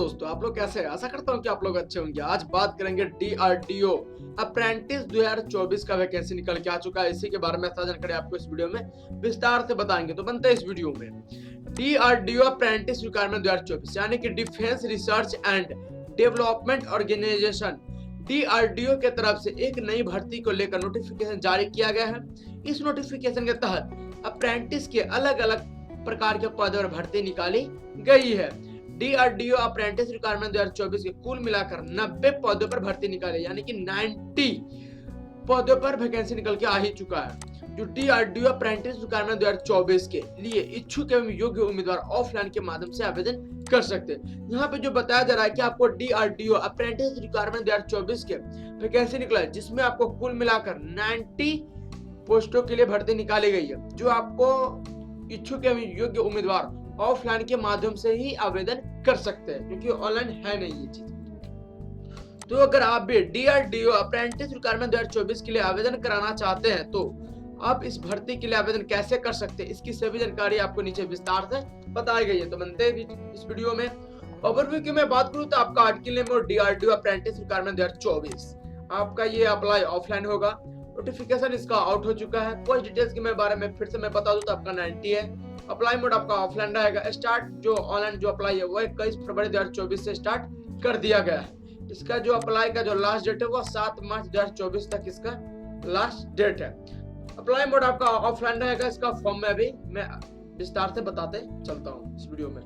दोस्तों, आप लोग कैसे हैं? आशा करता हूँ कि आप लोग अच्छे होंगे। आज बात करेंगे डीआरडीओ अप्रेंटिस 2024 का वैकेंसी निकल के आ चुका है। इसी के बारे में साझा जानकारी आपको इस वीडियो में विस्तार से बताएंगे। तो बनते हैं इस वीडियो में डीआरडीओ अप्रेंटिस रिक्वायरमेंट 2024 यानी कि defence research and development organisation DRDO के तरफ से एक नई भर्ती को लेकर नोटिफिकेशन जारी किया गया है। इस नोटिफिकेशन के तहत अप्रेंटिस के अलग अलग प्रकार के पदों पर भर्ती निकाली गई है। डीआरडीओ अप्रेंटिस रिक्वायरमेंट 2024 के कुल मिलाकर 90 पदों पर भर्ती निकाली, यानी कि 90 पदों पर वैकेंसी निकल के आ ही चुका है। जो डीआरडीओ अप्रेंटिस रिक्वायरमेंट 2024 के लिए इच्छुक एवं योग्य उम्मीदवार ऑफलाइन के माध्यम से आवेदन कर सकते हैं। यहाँ पे जो बताया जा रहा है कि आपको डीआरडीओ अप्रेंटिस रिक्वायरमेंट 2024 के वैकेंसी निकला है, जिसमें आपको कुल मिलाकर 90 पोस्टों के लिए भर्ती निकाली गई है। जो आपको इच्छुक एवं योग्य उम्मीदवार ऑफलाइन के माध्यम से ही आवेदन कर सकते हैं, क्योंकि ऑनलाइन है नहीं ये चीज। तो अगर आप भी डीआरडीओ अप्रेंटिस रिक्वायरमेंट 2024 के लिए आवेदन कराना चाहते हैं तो आप इस भर्ती के लिए आवेदन कैसे कर सकते हैं, इसकी सभी जानकारी आपको नीचे विस्तार से बताई गई है। तो बनते हैं इस वीडियो में ओवरव्यू की मैं बात करूं तो आपका आर्टिकल नेम और डीआरडीओ अप्रेंटिस रिक्वायरमेंट 2024 आपका ये अप्लाई ऑफलाइन होगा। नोटिफिकेशन इसका आउट हो चुका है। पोस्ट डिटेल्स के बारे में फिर से मैं बता दूं तो आपका 90 है। अप्लाई मोड आपका ऑफलाइन रहेगा। स्टार्ट जो ऑनलाइन जो अप्लाई है वो 21 फरवरी 2024 से स्टार्ट कर दिया गया है। इसका जो अप्लाई का जो लास्ट डेट है वो 7 मार्च 2024 तक इसका लास्ट डेट है। अप्लाई मोड आपका ऑफलाइन रहेगा। इसका फॉर्म में अभी मैं विस्तार से बताते चलता हूँ इस वीडियो में।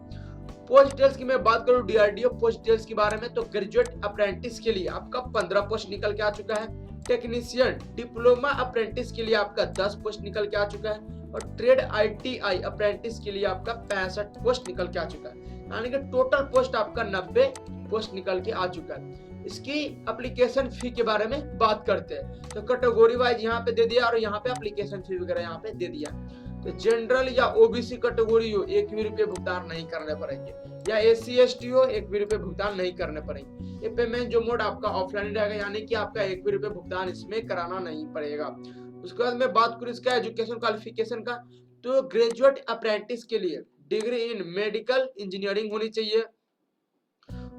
पोस्ट डिटेल्स की मैं बात करूँ डीआरडीओ पोस्ट डिटेल्स के बारे में तो ग्रेजुएट अप्रेंटिस के लिए आपका 15 पोस्ट निकल के आ चुका है। टेक्नीशियन डिप्लोमा अप्रेंटिस के लिए आपका 10 पोस्ट निकल के आ चुका है और ट्रेड आईटीआई अप्रेंटिस के लिए आपका 65 पोस्ट निकल के आ चुका है, यानी कि टोटल पोस्ट आपका 90 पोस्ट निकल के आ चुका है। इसकी एप्लीकेशन फी के बारे में बात करते हैं तो कैटेगरी वाइज यहाँ पे दे दिया और यहाँ पे एप्लीकेशन फी वगैरह यहाँ पे दे दिया। तो जनरल या ओबीसी कैटेगरी हो 1 भी रुपये भुगतान नहीं करने पड़ेंगे, या एससी एसटी हो 1 भी रुपये भुगतान नहीं करने पड़ेंगे। ये पेमेंट जो मोड आपका ऑफलाइन रहेगा, यानी कि आपका 1 भी रुपये भुगतान इसमें कराना नहीं पड़ेगा। उसके बाद मैं बात करूँ इसका एजुकेशन क्वालिफिकेशन का तो ग्रेजुएट अप्रेंटिस के लिए डिग्री इन मेडिकल इंजीनियरिंग होनी चाहिए।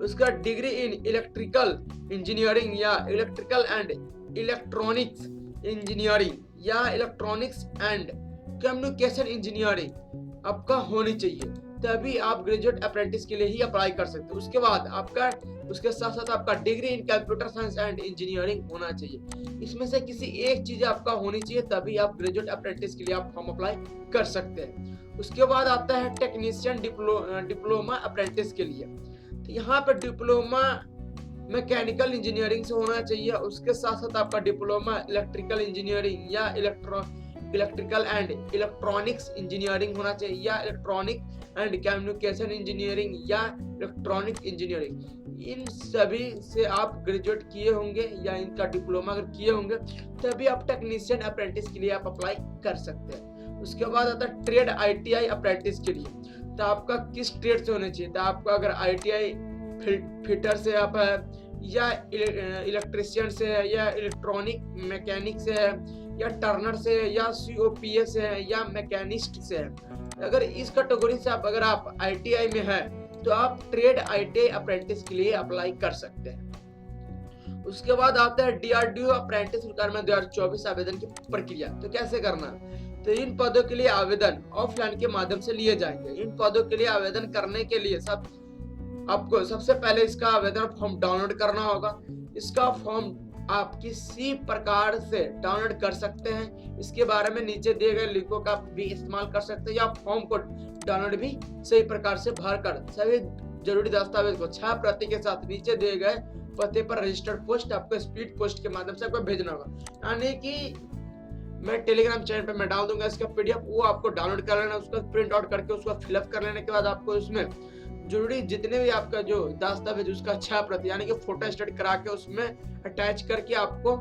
उसका डिग्री इन इलेक्ट्रिकल इंजीनियरिंग या इलेक्ट्रिकल एंड इलेक्ट्रॉनिक्स इंजीनियरिंग या इलेक्ट्रॉनिक्स एंड कम्युनिकेशन इंजीनियरिंग आपका होनी चाहिए, तभी आप ग्रेजुएट अप्रेंटिस के लिए ही अप्लाई कर सकते हैं। उसके बाद आपका उसके साथ साथ आपका degree in computer science and engineering होना चाहिए। इसमें से किसी एक चीज आपका होनी चाहिए, तभी आप ग्रेजुएट अप्रेंटिस के लिए आप फॉर्म अप्लाई कर सकते हैं। उसके बाद आता है टेक्नीशियन डिप्लोमा अप्रेंटिस के लिए। तो यहाँ पर डिप्लोमा मैकेनिकल इंजीनियरिंग से होना चाहिए। उसके साथ साथ आपका डिप्लोमा इलेक्ट्रिकल इंजीनियरिंग या इलेक्ट्रिकल एंड इलेक्ट्रॉनिक्स इंजीनियरिंग होना चाहिए, या इलेक्ट्रॉनिक एंड कम्युनिकेशन इंजीनियरिंग या इलेक्ट्रॉनिक इंजीनियरिंग। इन सभी से आप ग्रेजुएट किए होंगे या इनका डिप्लोमा अगर किए होंगे तभी आप टेक्नीशियन अप्रेंटिस के लिए आप अप्लाई कर सकते हैं। उसके बाद आता है ट्रेड आईटीआई अप्रेंटिस के लिए। तो आपका किस ट्रेड से होना चाहिए, तो आपका अगर आईटीआई फिटर से आप है या इलेक्ट्रिशियन से है या इलेक्ट्रॉनिक मैकेनिक से है या टर्नर से है या सीओपीएस से है या मैकेनिस्ट से है, अगर इस कैटेगरी से अगर आप आईटीआई में है तो आप ट्रेड आईटीआई अप्रेंटिस के लिए अप्लाई कर सकते हैं। उसके बाद आता है डीआरडीओ अप्रेंटिस रिक्वायरमेंट 2024 आवेदन की प्रक्रिया। तो कैसे करना, तो इन पदों के लिए आवेदन ऑफलाइन के माध्यम से लिए जाएंगे। इन पदों के लिए आवेदन करने के लिए आपको सबसे पहले इसका आवेदन फॉर्म डाउनलोड करना होगा। इसका फॉर्म आप किसी प्रकार से डाउनलोड कर सकते हैं। इसके बारे में नीचे दिए गए लिंकों का भी इस्तेमाल कर सकते हैं, या फॉर्म को डाउनलोड भी सही प्रकार से भरकर सभी जरूरी दस्तावेज को 6 प्रति के साथ नीचे दिए गए पते पर रजिस्टर्ड पोस्ट आपको स्पीड पोस्ट के माध्यम से आपको भेजना होगा। यानी कि मैं टेलीग्राम चैनल पे मैं डाल दूंगा इसका पीडीएफ, वो आपको डाउनलोड कर लेना, उसका प्रिंट आउट करके उसको फिलअप कर लेने के बाद आपको उसमें जरूरी जितने भी आपका जो दस्तावेज उसका 6 प्रति यानी कि फोटो स्टेट करा के उसमें अटैच करके आपको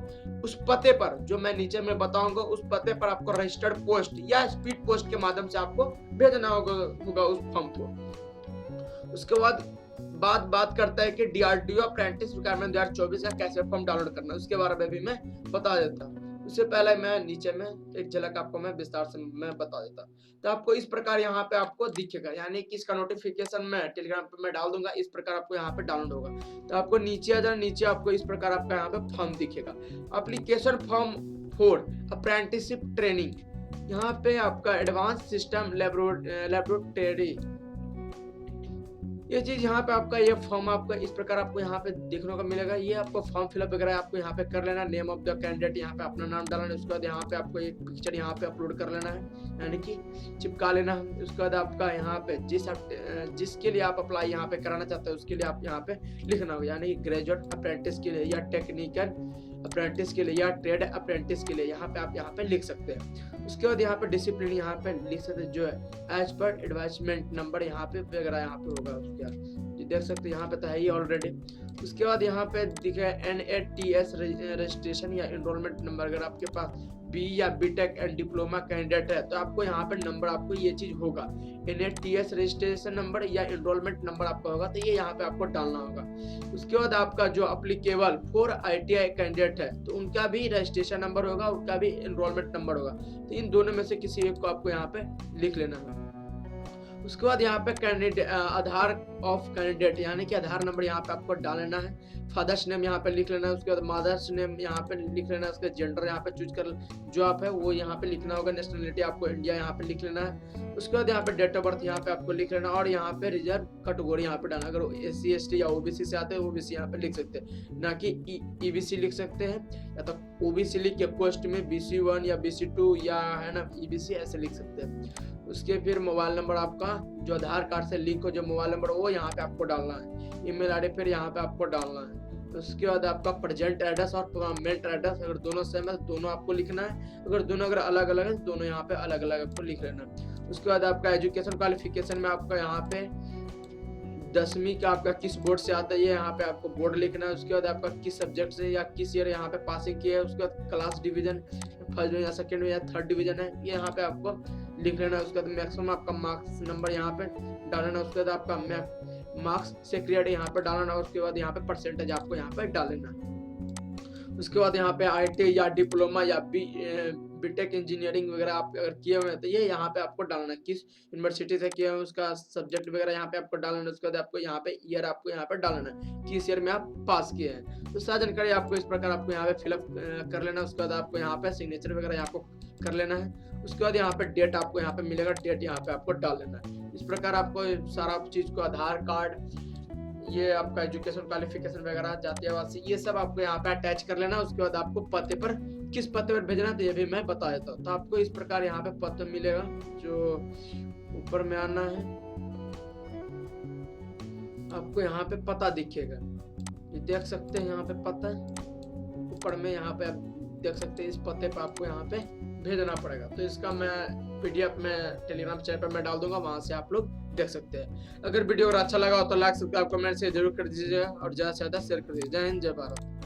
उस पते पर जो मैं नीचे में बताऊंगा उस पते पर आपको रजिस्टर्ड पोस्ट या स्पीड पोस्ट के माध्यम से आपको भेजना होगा उस फॉर्म को। उसके बाद बात करता है कि डीआरडीओ अप्रेंटिस रिक्वायरमेंट 2024 का कैसे फॉर्म डाउनलोड करना है, उसके बारे में भी मैं बता देता हूँ। उससे पहले मैं नीचे में एक झलक आपको मैं विस्तार से मैं बता देता। तो आपको इस प्रकार यहाँ पे आपको दिखेगा, यानी कि इसका नोटिफिकेशन मैं टेलीग्राम पे मैं डाल दूंगा, इस प्रकार आपको यहाँ पे डाउनलोड होगा। तो आपको नीचे आ जाना, नीचे आपको इस प्रकार आपका यहाँ पे फॉर्म दिखेगा, application form for apprenticeship training. यहाँ पे आपका एडवांस सिस्टम लैबोरेटरी, ये चीज यहाँ पे आपका ये फॉर्म आपका इस प्रकार आपको यहाँ पे देखने को मिलेगा। ये आपको फॉर्म फिलअप वगैरह आपको यहाँ पे कर लेना, नेम ऑफ द कैंडिडेट यहाँ पे अपना नाम डालना है, उसके बाद यहाँ पे आपको एक पिक्चर यहाँ पे अपलोड कर लेना है, यानी कि चिपका लेना है। उसके बाद आपका यहाँ पे जिसके लिए आप अप्लाई यहाँ पे कराना चाहते हैं उसके लिए आप यहाँ पे लिखना होगा, यानी कि ग्रेजुएट अप्रेंटिस के लिए या टेक्निकल अप्रेंटिस के लिए या ट्रेड अप्रेंटिस के लिए यहाँ पे आप यहाँ पे लिख सकते हैं। उसके बाद यहाँ पे डिसिप्लिन यहाँ पे लिख सकते हैं, जो है एज पर एडवाइसमेंट नंबर यहाँ पे वगैरह यहाँ पे होगा। उसके बाद देख सकते हैं यहाँ पे तो है ही ऑलरेडी। उसके बाद यहाँ पे दिखे NATS रजिस्ट्रेशन या एनरोलमेंट नंबर। अगर आपके पास बी या बीटेक एंड डिप्लोमा कैंडिडेट है तो आपको यहाँ पे नंबर आपको ये चीज होगा, NATS रजिस्ट्रेशन नंबर या एनरोलमेंट नंबर आपका होगा, तो ये यहाँ पे आपको डालना होगा। उसके बाद आपका जो अप्लीकेबल फॉर ITI कैंडिडेट है तो उनका भी रजिस्ट्रेशन नंबर होगा, उनका भी एनरोलमेंट नंबर होगा। तो इन दोनों में से किसी एक को आपको यहाँ पे लिख लेना है। उसके बाद यहाँ पे कैंडिडेट आधार ऑफ कैंडिडेट, यानी कि आधार नंबर यहाँ पे आपको डाल लेना है। फादर्स नेम यहाँ पे लिख लेना है। उसके बाद मदर्स नेम यहाँ पे लिख लेना है। उसके जेंडर यहाँ पे चूज कर जो आप है वो यहाँ पे लिखना होगा। नेशनलिटी आपको इंडिया यहाँ पे लिख लेना है। उसके बाद यहाँ पे डेट ऑफ बर्थ यहाँ पे आपको लिख लेना, और यहाँ पे रिजर्व कैटेगरी यहाँ पे डालना। अगर SC ST या OBC से आते हैं OBC यहाँ पे लिख सकते हैं, ना कि EBC लिख सकते हैं, या तो OBC लिख के पोस्ट में BC1 या BC2 या है ना EBC ऐसे लिख सकते हैं। उसके फिर मोबाइल नंबर आपका जो आधार कार्ड से लिंक हो, जो मोबाइल नंबर वो यहाँ पे आपको डालना है। ईमेल आईडी फिर यहाँ पे आपको डालना है। उसके बाद आपका प्रेजेंट एड्रेस और परमानेंट एड्रेस, अगर दोनों सेम है तो दोनों आपको लिखना है, अगर दोनों अगर अलग अलग है तो दोनों यहाँ पे अलग अलग आपको लिख लेना है। उसके बाद आपका एजुकेशन क्वालिफिकेशन में आपका यहाँ पे 10वीं का आपका किस बोर्ड से आता है ये यहाँ पे आपको बोर्ड लिखना है। उसके बाद आपका किस सब्जेक्ट से या किस ईयर यहाँ पे पासिंग किया है। उसके बाद क्लास डिवीजन फर्स्ट में या सेकंड में या थर्ड डिवीजन है ये यहाँ पे आपको लिख लेना है। उसके बाद मैक्सिमम आपका मार्क्स नंबर यहाँ पे डालना। उसके बाद आपका मार्क्स सेक्रेट यहाँ पे डालना। उसके बाद यहाँ पे परसेंटेज आपको यहाँ पे डालना। उसके बाद यहाँ पे IIT या डिप्लोमा या बीटेक इंजीनियरिंग वगैरह आप अगर किए हुए हैं तो ये यहाँ पे आपको डालना है, किस यूनिवर्सिटी से किए हुए उसका सब्जेक्ट वगैरह यहाँ पे आपको डालना है। उसके बाद आपको यहाँ पे ईयर आपको यहाँ पे डालना है, किस ईयर में आप पास किए हैं। तो सारी जानकारी आपको इस प्रकार आपको यहाँ पे फिलअप कर लेना। उसके बाद आपको यहाँ पे सिग्नेचर वगैरह यहाँ को कर लेना है। उसके बाद यहाँ पे डेट आपको यहाँ पे मिलेगा, डेट यहाँ पे आपको डाल लेना है। इस प्रकार आपको सारा चीज को आधार कार्ड, ये आपका एजुकेशन क्वालिफिकेशन वगैरह, जातियावासी, ये सब आपको यहाँ पे अटैच कर लेना। उसके बाद आपको पते पर किस पते पर भेजना तो ये भी मैं बता देता हूँ। तो आपको इस प्रकार यहाँ पे पत्र मिलेगा, जो ऊपर में आना है आपको यहाँ पे पता दिखेगा, ये देख सकते हैं यहाँ पे पता ऊपर में यहाँ पे आप देख सकते हैं। इस पते पर आपको यहाँ पे भेजना पड़ेगा। तो इसका मैं PDF में टेलीग्राम चैनल पर मैं डाल दूंगा, वहां से आप लोग देख सकते हैं। अगर वीडियो अच्छा लगा हो तो लाइक सब्सक्राइब कमेंट से जरूर कर दीजिएगा और ज्यादा से ज्यादा शेयर कर दीजिए। जय हिंद, जय भारत।